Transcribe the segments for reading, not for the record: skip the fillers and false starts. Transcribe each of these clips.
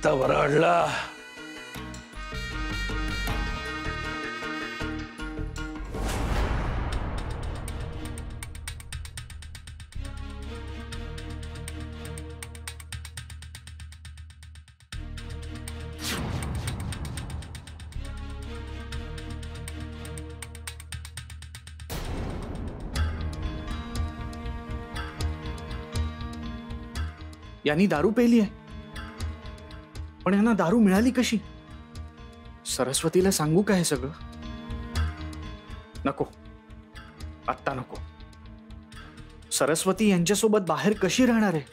आता वराडला. यांनी दारू पेली आहे, पण यांना दारू मिळाली कशी? सरस्वतीला सांगू का हे सगळं? नको, आत्ता नको. सरस्वती यांच्यासोबत बाहेर कशी राहणार आहे?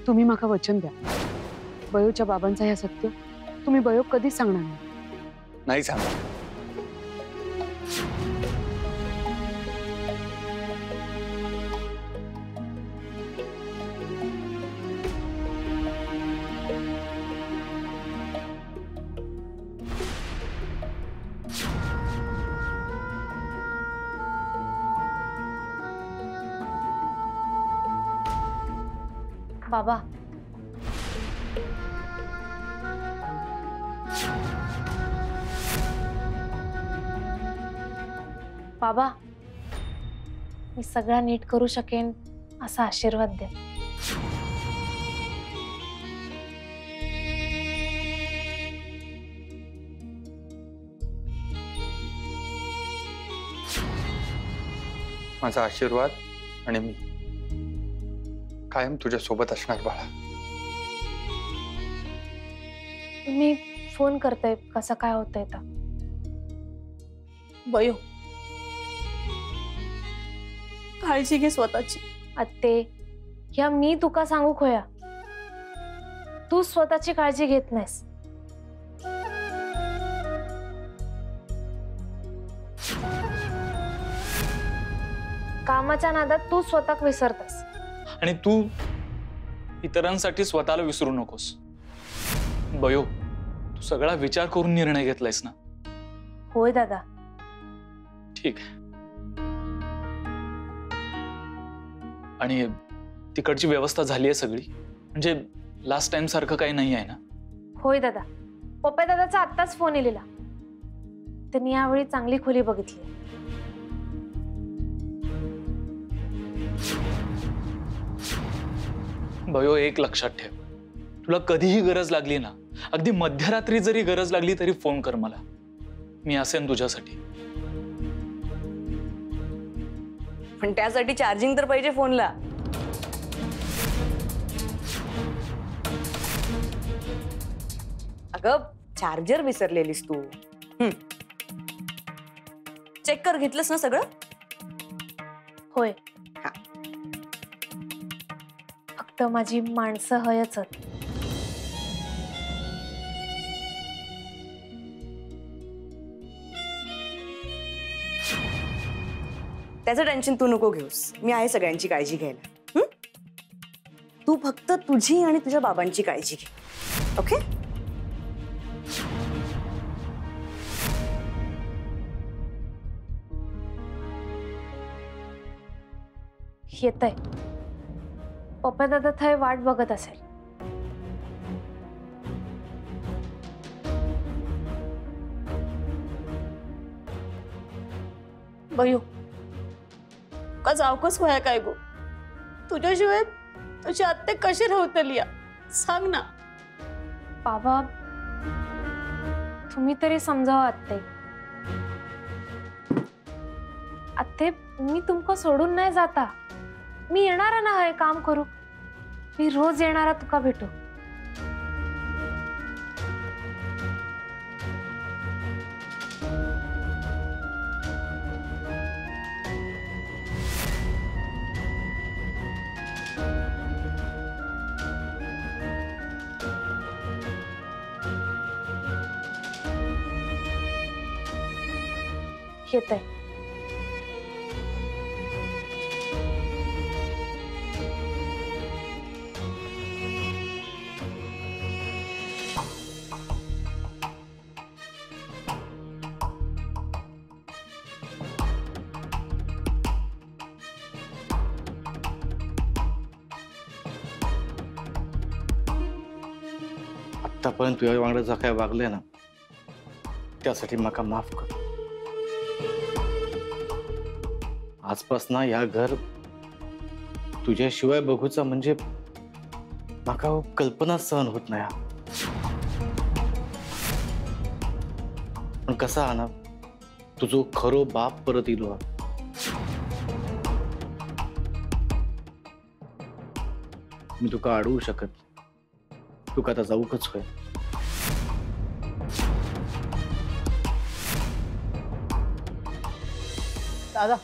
तुम्ही माका वचन द्या, बयोच्या बाबांचं हे सत्य तुम्ही बयो कधीच सांगणार नाही सांगणार. बाबा, बाबा, मी सगळं नीट करू शकेन असा आशीर्वाद द्या. माझा आशीर्वाद आणि मी कायम तुझ्या सोबत असणार बाळा. मी फोन करते कसं काय होतंय तर. बयो, काळजी घे स्वतःची. आत्ते, ह्या मी तुका सांगू खोया, तू स्वतःची काळजी घेत नाहीस. कामाच्या नादात तू स्वतःक विसरतस. आणि तू इतरांसाठी स्वतःला विसरू नकोस. बयो, तू सगळा विचार करून निर्णय घेतलायस ना? होय दादा. ठीक आहे. आणि तिकडची व्यवस्था झाली आहे सगळी? म्हणजे लास्ट टाइम सारखं काही नाही आहे ना? होय दादा. पप्पा दादाचा आत्ताच फोन येलेला. त्यांनी यावेळी चांगली खोली बघितली. बयो, एक लक्षात ठेव, तुला कधीही गरज लागली ना, अगदी मध्यरात्री जरी गरज लागली तरी फोन कर मला. मी असेन तुझ्यासाठी. पण त्यासाठी चार्जिंग तर पाहिजे फोनला. अगं, चार्जर विसरलेलीस तू. चेक कर, घेतलंस ना सगळं? होय. फक्त माझी माणसं हयच आहेत. त्याचं टेन्शन तू नको घेऊस. मी आहे सगळ्यांची काळजी घ्यायला. तू फक्त तुझी आणि तुझ्या बाबांची काळजी घे. ओके? येतंय. पप्पा दादा थंय वाट बघत असेल. बयो, का जावकच होया काय गो? तुझ्याशिवाय तुझी आत्ते कशी राहतली? सांग ना. बाबा, तुम्ही तरी समजावा आत्ते. आत्ते, मी तुमका सोडून नाही जाता. मी येणारा ना हे काम करू. मी रोज येणारा तुका भेटू. येत आहे. आतापर्यंत तुझ्या वांगडा जा काय वागले ना त्यासाठी माका माफ कर. आजपासून या घर तुझ्याशिवाय बघूचा म्हणजे माका कल्पना सहन होत नाही. पण कसा आना तुझो खरो बाप परत इलो. मी तुका अडवू शकत. तुका आता जाऊकच होय. दादा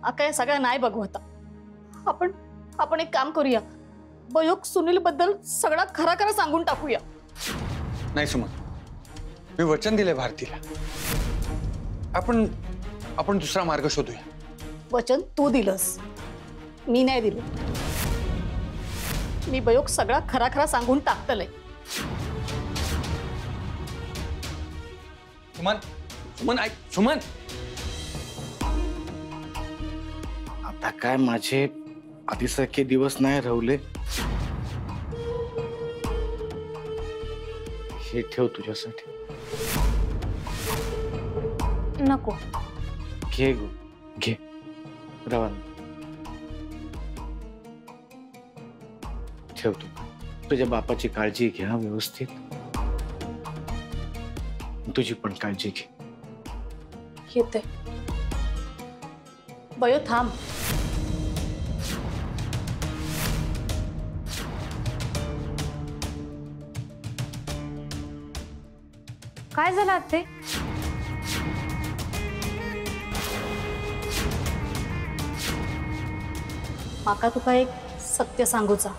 आका या सगळ्या नाही बघू आता. आपण एक काम करूया. बयोग सुनील बद्दल सगळा खरा खरा सांगून टाकूया. नाही सुमन, मी वचन दिले भारतीला. आपण दुसरा मार्ग शोधूया. वचन तू दिलंस, मी नाही दिलं. मी बयोग सगळा खरा खरा सांगून टाकतलंय. सुमन ऐक. सुमन आता काय माझे आधीसारखे दिवस नाही राहिले. हे ठेव तुझ्यासाठी. नको. घे गो घे. रवान ठेव. तू तुझ्या बापाची काळजी घ्या व्यवस्थित. तुझी पण काळजी घे. येते. बयो थांब. काय झालं आत्ते? माका तुका एक सत्य सांगूचा.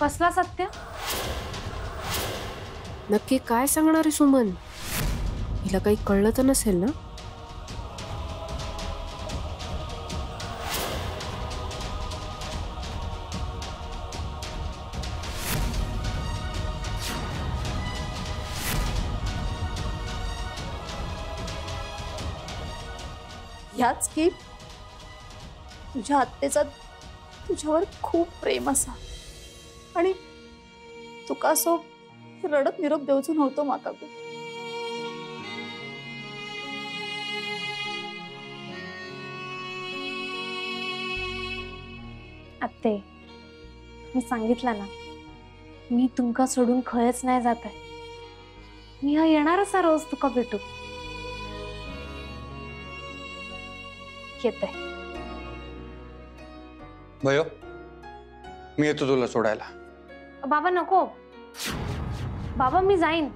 कसला सत्य? नक्की काय सांगणार आहे सुमन? हिला काही कळलं तर नसेल ना? ह्याच की तुझ्या आत्तेचा तुझ्यावर खूप प्रेम असा आणि तुका असो रडत निरोप देऊचो नव्हतो माका. आत्ते, मी सांगितलं ना, मी तुमका सोडून खयच नाही जात आहे. मी हा येणार असा रोज तुका भेटू. येते. भयो, मी येतो तुला सोडायला. बाबा नको. बाबा मी जाईन.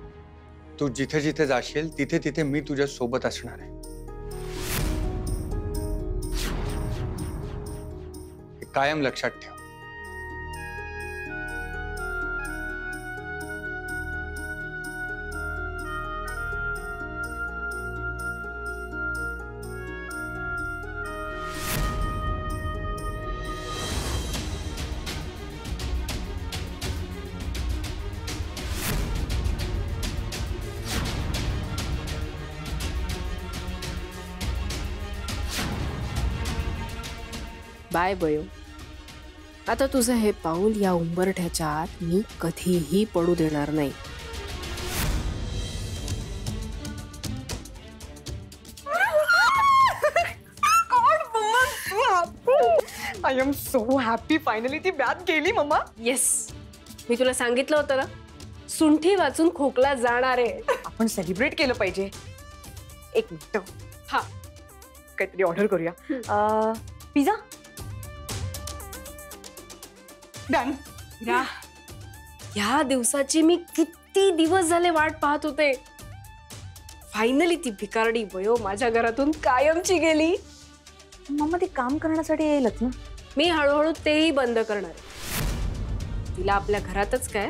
तू जिथे जिथे जाशील तिथे तिथे मी तुझ्या सोबत असणार आहे. हे कायम लक्षात ठेव. बाय बयो. आता तुझं हे पाऊल या उंबरठ्याच्या आत मी कधीही पडू देणार नाही. I am so happy. Finally ती बॅग गेली मम्मा. येस, मी तुला सांगितलं होतं ना, सुंठी वाचून खोकला जाणार आहे. आपण सेलिब्रेट केलं पाहिजे. एक मिनिट. हा, काहीतरी ऑर्डर करूया. Pizza done. या दिवसाची मी किती दिवस झाले वाट पाहत होते. फायनली ती भिकारडी वयो माझ्या घरातून कायमची गेली. मम्मा ती काम करण्यासाठी येईलच ना. मी हळूहळू तेही बंद करणार आहे. तिला आपल्या घरातच काय,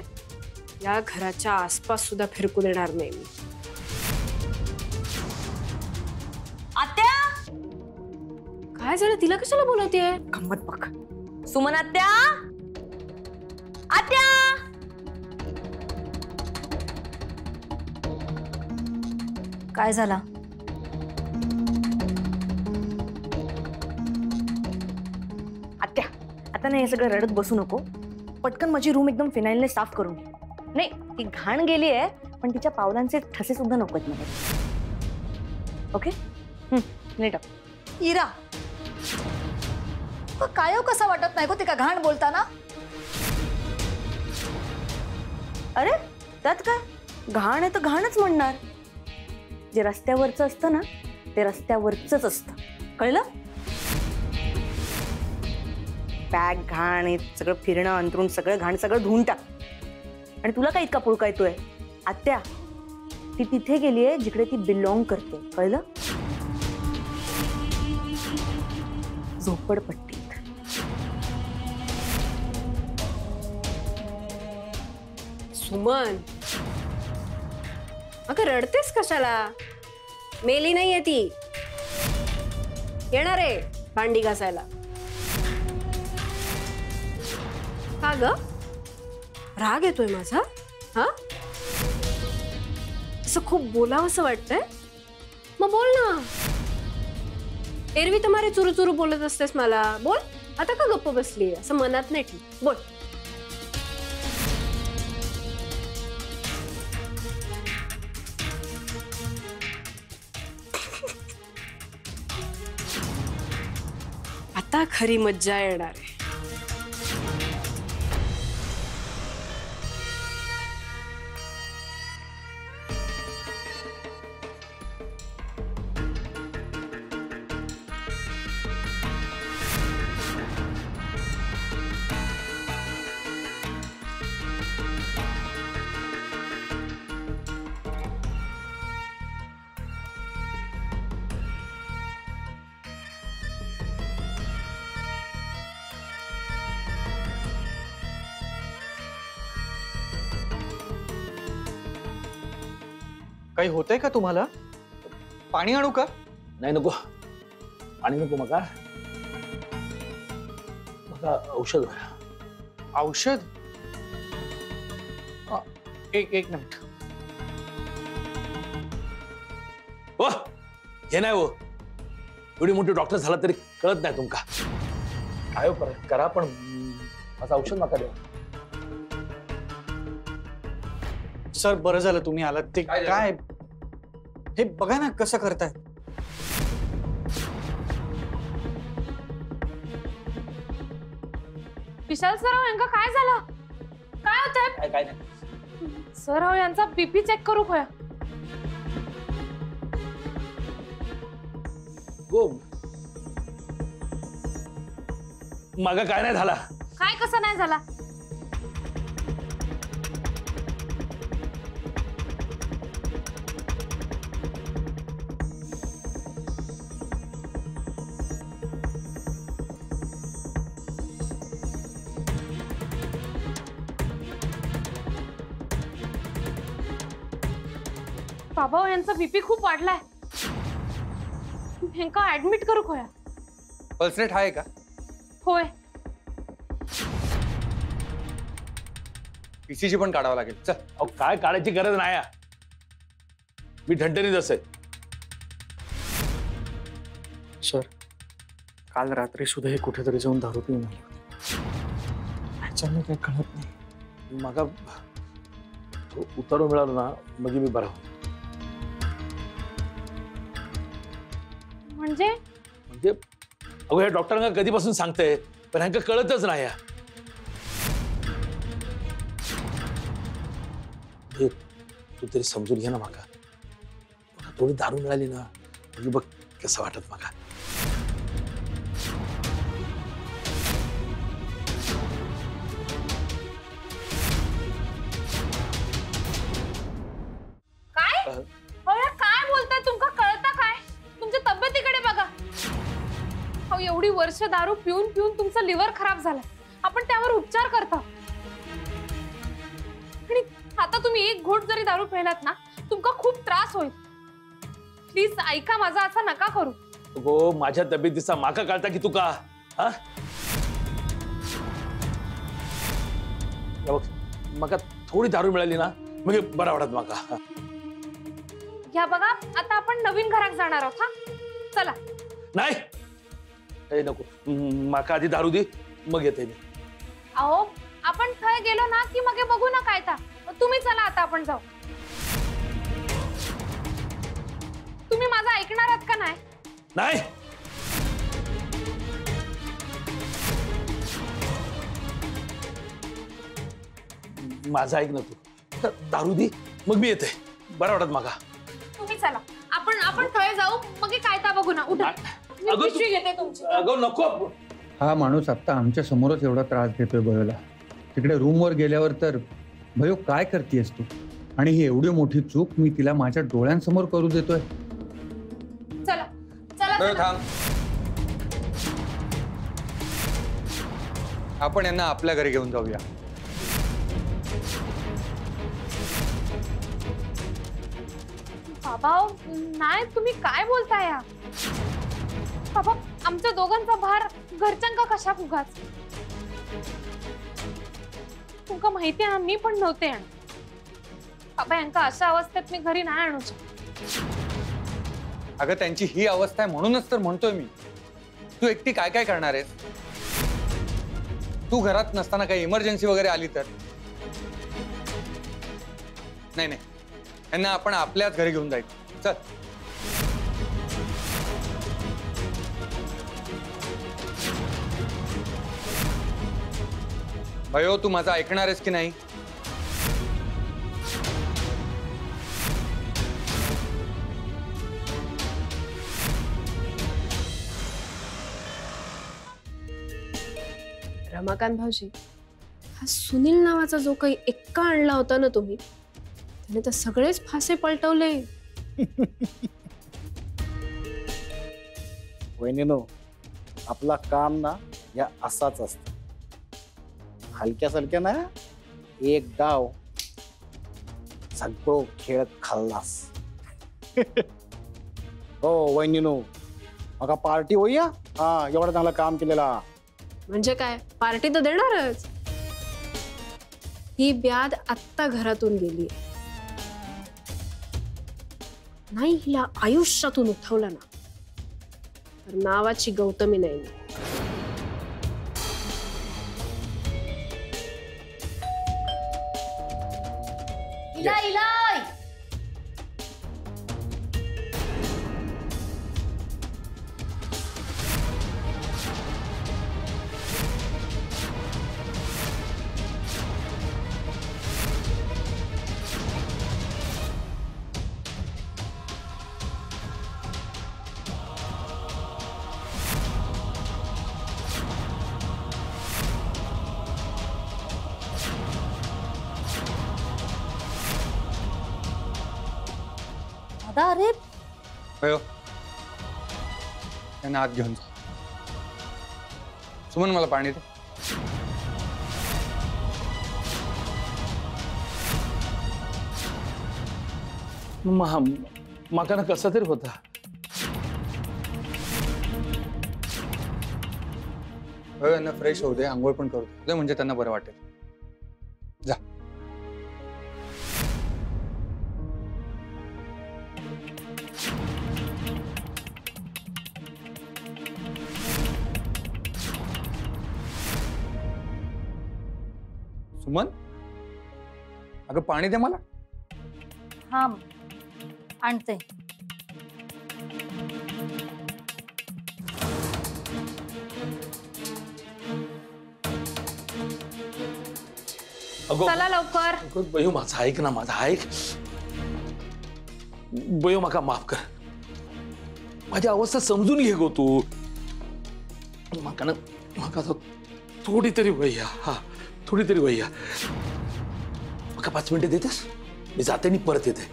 या घराच्या आसपास सुद्धा फिरकू देणार नाही मी. आत्या, काय झालं, तिला कशाला बोलवतेय? गंमत बघ. सुमन आत्या, आत्या. काय झाला? आत्या, आता नाही हे सगळं रडत बसू नको. पटकन माझी रूम एकदम फिनाईलने साफ करून घे. नाही, ती घाण गेली आहे, पण तिच्या पावलांचे ठसे सुद्धा नकोत मला. ओके, नीट. इरा, काय हो, कसा वाटत नाही गो ते का घाण बोलताना? अरे त्यात काय, घाण आहे तर घाणच म्हणणार. जे रस्त्यावरचं असतं ना, ते रस्त्यावरच असतं, कळलं? बॅग घाण आहे, सगळं फिरणं अंतरून सगळं घाण, सगळं धुवून टाक. आणि तुला काय इतका पुळका येतोय? आत्या, ती तिथे गेलीये जिकडे ती बिलॉंग करते, कळलं? झोपडपट्टीत. सुमन, अगं रडतेस कशाला? मेली नाहीये ती, येणार आहे भांडी घासायला. का ग, राग येतोय माझा? हा, असं खूप बोलावंसं वाटतंय? मग बोल ना. एरवी तुम्हारे चुरू चुरू बोलत असतेस मला. बोल, आता का गप्प बसली? असं मनात नाही ठीक. बोल. आता खरी मज्जा येणार आहे. काही होतंय का तुम्हाला? पाणी आणू का? नाही नको, पाणी नको मका. औषध. औषध? एक मिनिट. हो, हे नाही हो, एवढी मोठी डॉक्टर झाला तरी कळत नाही तुमका. काय हो करा, पण माझं औषध नका द्या. सर, बरं झालं तुम्ही आलात. ते काय, हे बघा ना कसं करताय. विशाल सराव, यांका काय झालं? काय होतंय? काय नाही सराव, यांचा बीपी चेक करू खोया. गो, मागा काय नाही झाला. काय कसं नाही झाला? बाबा, यांचा बीपी खूप वाढलाय. ह्यांका ऍडमिट करू खोया. पल्स रेट आहे का? होय. पीसीजी पण काढावं लागेल. चल. अहो, काय काढायची गरज नाही. मी ठणठणीत असेल. सर, काल रात्री सुद्धा हे कुठेतरी जाऊन दारू पिऊन आले होते. अचानक काही कळत नाही. मग उतारू मिळालो ना, मग मी बरा होईल. म्हणजे अगो, या डॉक्टरांना कधीपासून सांगते, पण ह्यांका कळतच नाही. तू तरी समजून घे ना माका. थोडी दारू मिळाली ना म्हणजे बघ कसं वाटत माका. काय बोलताय? तुमका कळता काय? तुमच्या तब्येतीकडे बघा. अहो, एवढी वर्ष दारू पिऊन पिऊन तुमचं लिव्हर खराब झालंय. आपण त्यावर उपचार करता. आणि आता तुम्ही एक घोट जरी दारू प्यायलात ना, तुमका खूप त्रास होईल. प्लीज ऐका माझा, असं नका करू. गो, माझ्या तब्येतीचा माका कळता की तुका? हा, माका थोडी दारू मिळाली ना म्हणजे बरा वाटत माका. या बघा, आता आपण नवीन घरात जाणार आहोत. हा, चला. नाही, ए नको, माका आधी दारू दे मग येते मी. अहो, आपण थय गेलो ना की मग बघू ना काय ता. तुम्ही चला, आता आपण जाऊ. तुम्ही माझं ऐकणार आहात का नाही? नाही, माझं ऐक ना तू. दारू दे मग मी येते, बरा वाटत माका. तुम्ही चला, आपण थय जाऊ, मग काय ता बघू ना. उठा, मी अगं, पिशवी घेते तुमची. अगं नको. हा माणूस आता आमच्या समोरच एवढा त्रास देतोय भयोला. तिकडे रूमवर गेल्यावर तर भयो काय करतेस तू? आणि ही एवढी मोठी चूक मी तिला माझ्या डोळ्यांसमोर करू देतोय. चला चला भयो, चला. थांब. आपण यांना आपल्या घरी घेऊन जाऊया. बाबा, नाही, तुम्ही काय बोलताय? या बाबा, आमच्या दोघांचा भार घरच्यांका कशा फुगाच? तुमका माहिती आहे ना, मी पण नव्हते आणत. बाबा, यांका अशा अवस्थेत मी घरी नाही आणू शकत. अगं, त्यांची ही अवस्था आहे म्हणूनच तर म्हणतोय मी. तू एकटी काय काय करणार आहेस? तू घरात नसताना काही इमर्जन्सी वगैरे आली तर? नाही नाही, यांना आपण आपल्याच घरी घेऊन जायचं. चल. भयो, तू माझं ऐकणार आहेस की नाही? रमाकांत भाऊजी, हा सुनील नावाचा जो काही एक्का आणला होता ना तुम्ही, त्याने तर सगळेच फासे पलटवले. वहिनीनो, आपला काम ना या असाच असतं. हलक्या सलक्या ना एक डाव सगळं खेळ खाल्लास. हो वहिनीनो, मग पार्टी होईया. हा, एवढं चांगलं काम केलेला. म्हणजे काय, पार्टी तर देणारच. ही ब्याद आत्ता घरातून गेली नाही, हिला आयुष्यातून उठवलं ना तर नावाची गौतमी नाही. इला इला. दादा, अरे भयो, यांना आत घेऊन जा. सुमन, मला पाणी दे. माका ना कसा तरी होता. भयो, यांना फ्रेश होऊ दे, आंघोळ पण करू दे, म्हणजे त्यांना बरं वाटेल. जा. सुमन, अगं पाणी दे मला. हा, आणते. अगो चला लवकर. अगो, बयो माझा ऐक ना, माझा ऐक. बयो माका माफ कर. माझी अवस्था समजून घे गो तू. माका ना माका थोडी तरी वय्या. हा थोडी तरी वय्या. माका 5 मिनिटं देतेस? मी जाते आणि परत येते.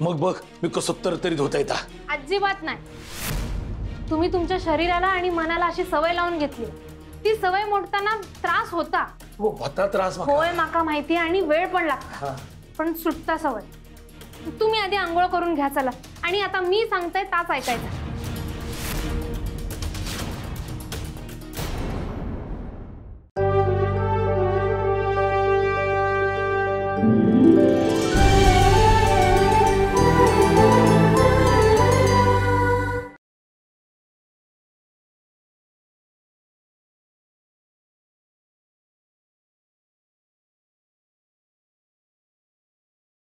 मग बघ मी कसं तरी धुता येता. अजिबात नाही. तुम्ही तुमच्या शरीराला आणि मनाला अशी सवय लावून घेतली. ती सवय मोडताना त्रास होता. होता त्रास माका. होय माका माहिती आणि वेळ पण लागतो. पण सुटता सवय. तुम्ही आधी आंघोळ करून घ्या चला. आणि आता मी सांगते ताच ऐकायचा.